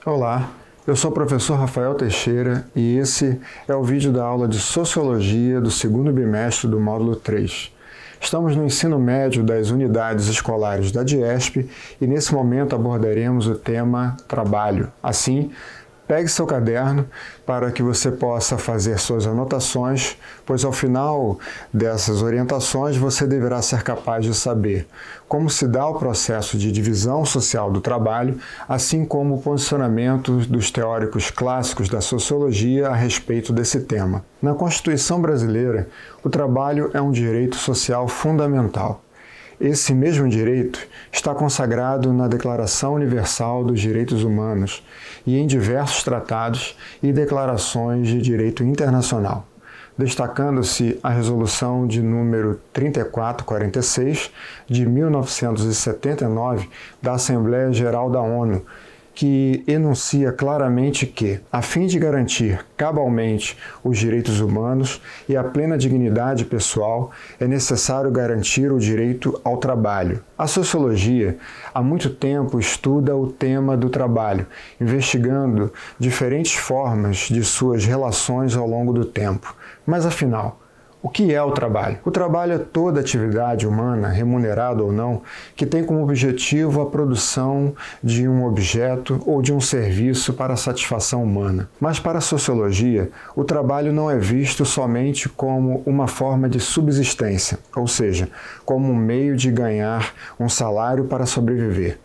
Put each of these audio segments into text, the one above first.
Olá, eu sou o professor Rafael Teixeira e esse é o vídeo da aula de Sociologia do segundo bimestre do módulo 3. Estamos no ensino médio das unidades escolares da DIESP e nesse momento abordaremos o tema trabalho. Assim, pegue seu caderno para que você possa fazer suas anotações, pois ao final dessas orientações você deverá ser capaz de saber como se dá o processo de divisão social do trabalho, assim como o posicionamento dos teóricos clássicos da sociologia a respeito desse tema. Na Constituição brasileira, o trabalho é um direito social fundamental. Esse mesmo direito está consagrado na Declaração Universal dos Direitos Humanos e em diversos tratados e declarações de direito internacional, destacando-se a Resolução de número 3446 de 1979 da Assembleia Geral da ONU, que enuncia claramente que, a fim de garantir cabalmente os direitos humanos e a plena dignidade pessoal, é necessário garantir o direito ao trabalho. A sociologia, há muito tempo, estuda o tema do trabalho, investigando diferentes formas de suas relações ao longo do tempo. Mas, afinal, o que é o trabalho? O trabalho é toda atividade humana, remunerada ou não, que tem como objetivo a produção de um objeto ou de um serviço para a satisfação humana. Mas para a sociologia, o trabalho não é visto somente como uma forma de subsistência, ou seja, como um meio de ganhar um salário para sobreviver.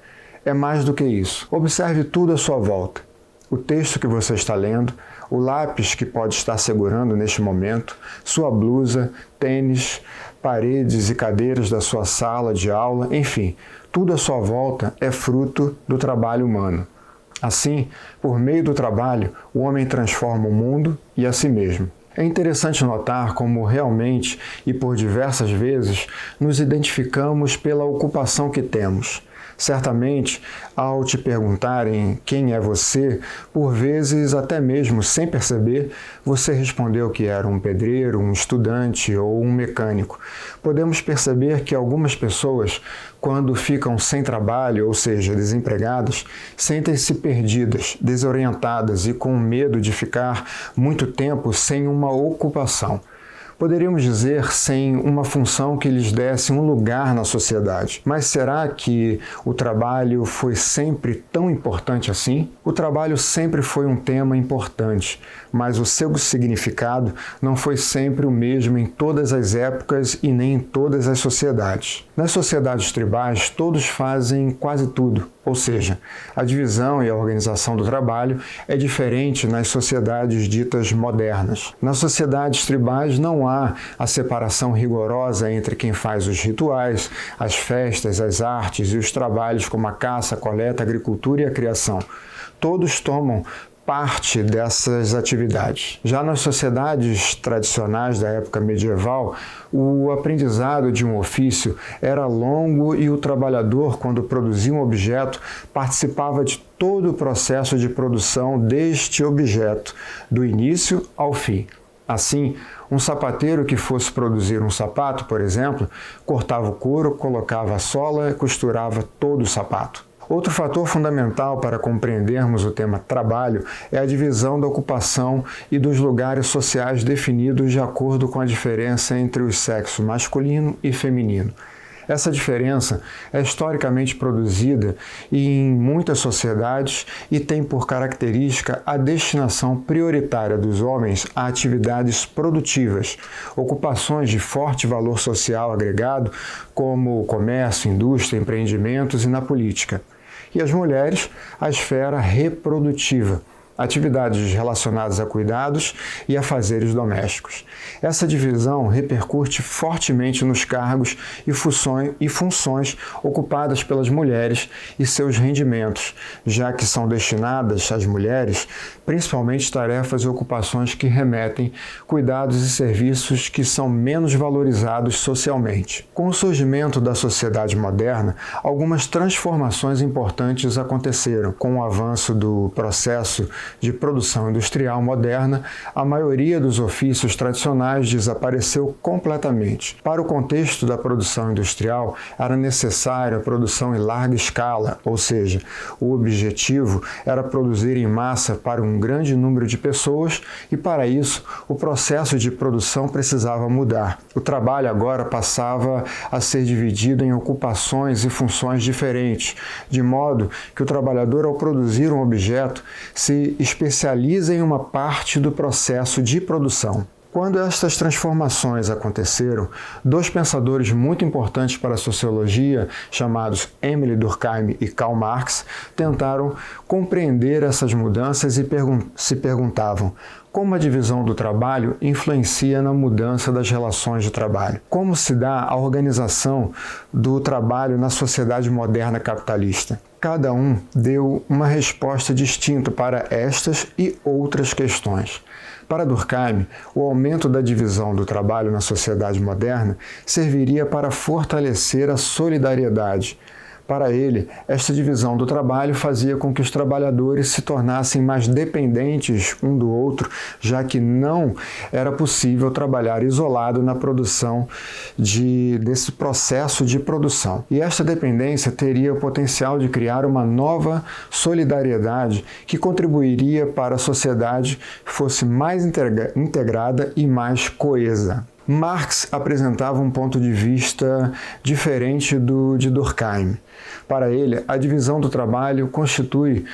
É mais do que isso. Observe tudo à sua volta. O texto que você está lendo, o lápis que pode estar segurando neste momento, sua blusa, tênis, paredes e cadeiras da sua sala de aula, enfim, tudo à sua volta é fruto do trabalho humano. Assim, por meio do trabalho, o homem transforma o mundo e a si mesmo. É interessante notar como realmente e por diversas vezes nos identificamos pela ocupação que temos. Certamente, ao te perguntarem quem é você, por vezes, até mesmo sem perceber, você respondeu que era um pedreiro, um estudante ou um mecânico. Podemos perceber que algumas pessoas, quando ficam sem trabalho, ou seja, desempregadas, sentem-se perdidas, desorientadas e com medo de ficar muito tempo sem uma ocupação. Poderíamos dizer sem uma função que lhes desse um lugar na sociedade. Mas será que o trabalho foi sempre tão importante assim? O trabalho sempre foi um tema importante, mas o seu significado não foi sempre o mesmo em todas as épocas e nem em todas as sociedades. Nas sociedades tribais, todos fazem quase tudo. Ou seja, a divisão e a organização do trabalho é diferente nas sociedades ditas modernas. Nas sociedades tribais não há a separação rigorosa entre quem faz os rituais, as festas, as artes e os trabalhos como a caça, a coleta, a agricultura e a criação. Todos tomam parte dessas atividades. Já nas sociedades tradicionais da época medieval, o aprendizado de um ofício era longo e o trabalhador, quando produzia um objeto, participava de todo o processo de produção deste objeto, do início ao fim. Assim, um sapateiro que fosse produzir um sapato, por exemplo, cortava o couro, colocava a sola e costurava todo o sapato. Outro fator fundamental para compreendermos o tema trabalho é a divisão da ocupação e dos lugares sociais definidos de acordo com a diferença entre o sexo masculino e feminino. Essa diferença é historicamente produzida em muitas sociedades e tem por característica a destinação prioritária dos homens a atividades produtivas, ocupações de forte valor social agregado, como o comércio, indústria, empreendimentos e na política. E as mulheres, a esfera reprodutiva, atividades relacionadas a cuidados e afazeres domésticos. Essa divisão repercute fortemente nos cargos e funções ocupadas pelas mulheres e seus rendimentos, já que são destinadas às mulheres principalmente tarefas e ocupações que remetem cuidados e serviços que são menos valorizados socialmente. Com o surgimento da sociedade moderna, algumas transformações importantes aconteceram, com o avanço do processo de produção industrial moderna, a maioria dos ofícios tradicionais desapareceu completamente. Para o contexto da produção industrial, era necessária a produção em larga escala, ou seja, o objetivo era produzir em massa para um grande número de pessoas e, para isso, o processo de produção precisava mudar. O trabalho agora passava a ser dividido em ocupações e funções diferentes, de modo que o trabalhador, ao produzir um objeto, se especializa em uma parte do processo de produção. Quando estas transformações aconteceram, dois pensadores muito importantes para a sociologia, chamados Émile Durkheim e Karl Marx, tentaram compreender essas mudanças e se perguntavam: como a divisão do trabalho influencia na mudança das relações de trabalho? Como se dá a organização do trabalho na sociedade moderna capitalista? Cada um deu uma resposta distinta para estas e outras questões. Para Durkheim, o aumento da divisão do trabalho na sociedade moderna serviria para fortalecer a solidariedade. Para ele, esta divisão do trabalho fazia com que os trabalhadores se tornassem mais dependentes um do outro, já que não era possível trabalhar isolado na produção desse processo de produção. E esta dependência teria o potencial de criar uma nova solidariedade que contribuiria para a sociedade que fosse mais integrada e mais coesa. Marx apresentava um ponto de vista diferente do de Durkheim. Para ele, a divisão do trabalho constitui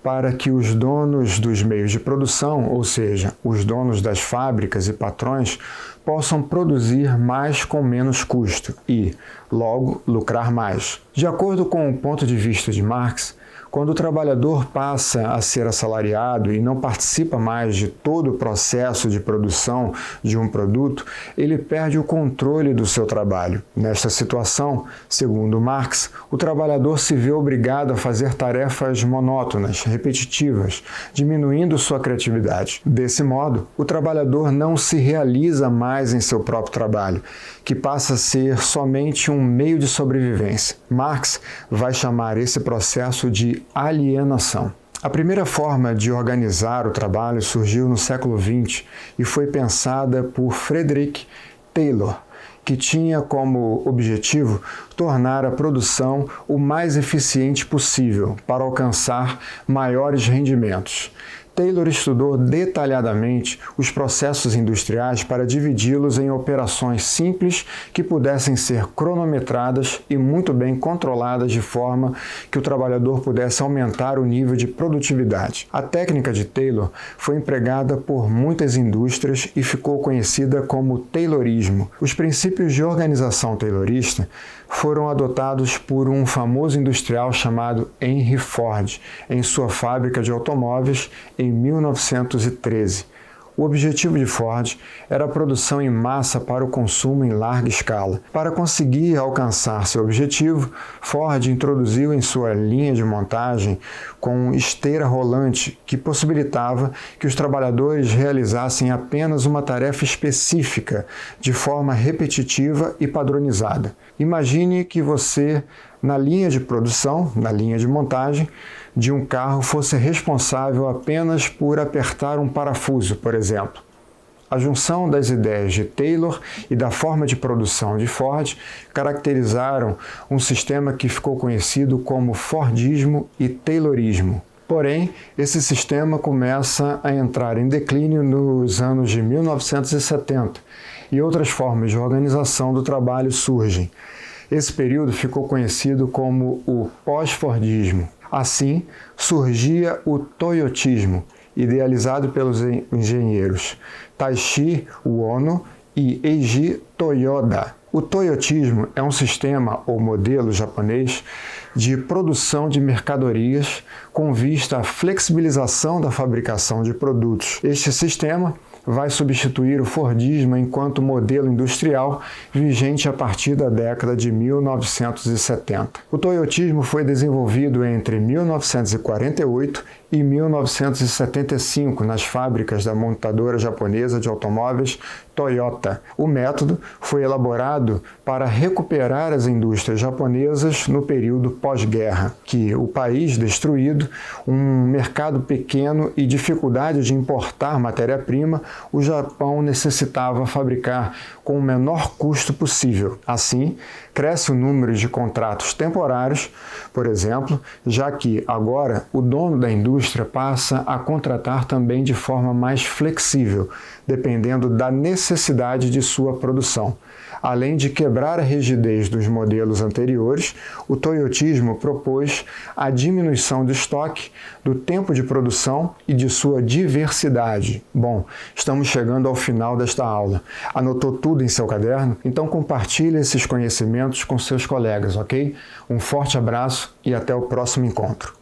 para que os donos dos meios de produção, ou seja, os donos das fábricas e patrões, possam produzir mais com menos custo e, logo, lucrar mais. De acordo com o ponto de vista de Marx, quando o trabalhador passa a ser assalariado e não participa mais de todo o processo de produção de um produto, ele perde o controle do seu trabalho. Nesta situação, segundo Marx, o trabalhador se vê obrigado a fazer tarefas monótonas, repetitivas, diminuindo sua criatividade. Desse modo, o trabalhador não se realiza mais em seu próprio trabalho, que passa a ser somente um meio de sobrevivência. Marx vai chamar esse processo de alienação. A primeira forma de organizar o trabalho surgiu no século XX e foi pensada por Frederick Taylor, que tinha como objetivo tornar a produção o mais eficiente possível para alcançar maiores rendimentos. Taylor estudou detalhadamente os processos industriais para dividi-los em operações simples que pudessem ser cronometradas e muito bem controladas de forma que o trabalhador pudesse aumentar o nível de produtividade. A técnica de Taylor foi empregada por muitas indústrias e ficou conhecida como Taylorismo. Os princípios de organização taylorista foram adotados por um famoso industrial chamado Henry Ford em sua fábrica de automóveis em 1913. O objetivo de Ford era a produção em massa para o consumo em larga escala. Para conseguir alcançar seu objetivo, Ford introduziu em sua linha de montagem com esteira rolante que possibilitava que os trabalhadores realizassem apenas uma tarefa específica, de forma repetitiva e padronizada. Imagine que você, na linha de produção, na linha de montagem de um carro, fosse responsável apenas por apertar um parafuso, por exemplo. A junção das ideias de Taylor e da forma de produção de Ford caracterizaram um sistema que ficou conhecido como Fordismo e Taylorismo. Porém, esse sistema começa a entrar em declínio nos anos de 1970 e outras formas de organização do trabalho surgem. Esse período ficou conhecido como o pós-Fordismo. Assim, surgia o toyotismo, idealizado pelos engenheiros Taishi Ono e Eiji Toyoda. O toyotismo é um sistema ou modelo japonês de produção de mercadorias com vista à flexibilização da fabricação de produtos. Este sistema vai substituir o Fordismo enquanto modelo industrial vigente a partir da década de 1970. O toyotismo foi desenvolvido entre 1948 e 1975 nas fábricas da montadora japonesa de automóveis Toyota. O método foi elaborado para recuperar as indústrias japonesas no período pós-guerra, que o país destruído, um mercado pequeno e dificuldade de importar matéria-prima, o Japão necessitava fabricar com o menor custo possível. Assim, cresce o número de contratos temporários, por exemplo, já que agora o dono da indústria passa a contratar também de forma mais flexível, dependendo da necessidade de sua produção. Além de quebrar a rigidez dos modelos anteriores, o toyotismo propôs a diminuição do estoque, do tempo de produção e de sua diversidade. Bom, estamos chegando ao final desta aula. Anotou tudo em seu caderno? Então compartilhe esses conhecimentos com seus colegas, ok? Um forte abraço e até o próximo encontro.